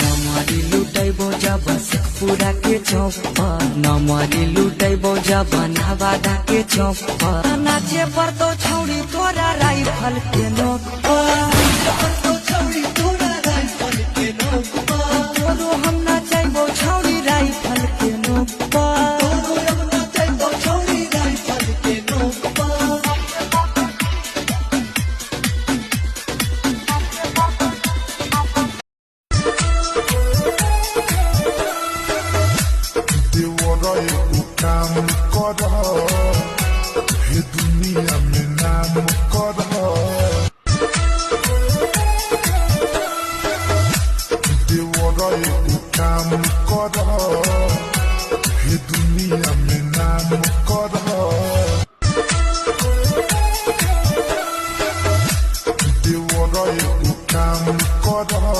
नमारी लुटाई बोजा बस पूरा के चौक नमारी लुटाई बोजा बनावादा के चौक नाचे पर तो छौड़ी तोरा राइफल के नोक तोरो हम नाचैबो छौड़ी राइफल के नोक काम कर हे दुनिया में नाम कर देवर काम कर हे दुनिया में नाम कर देवर काम कर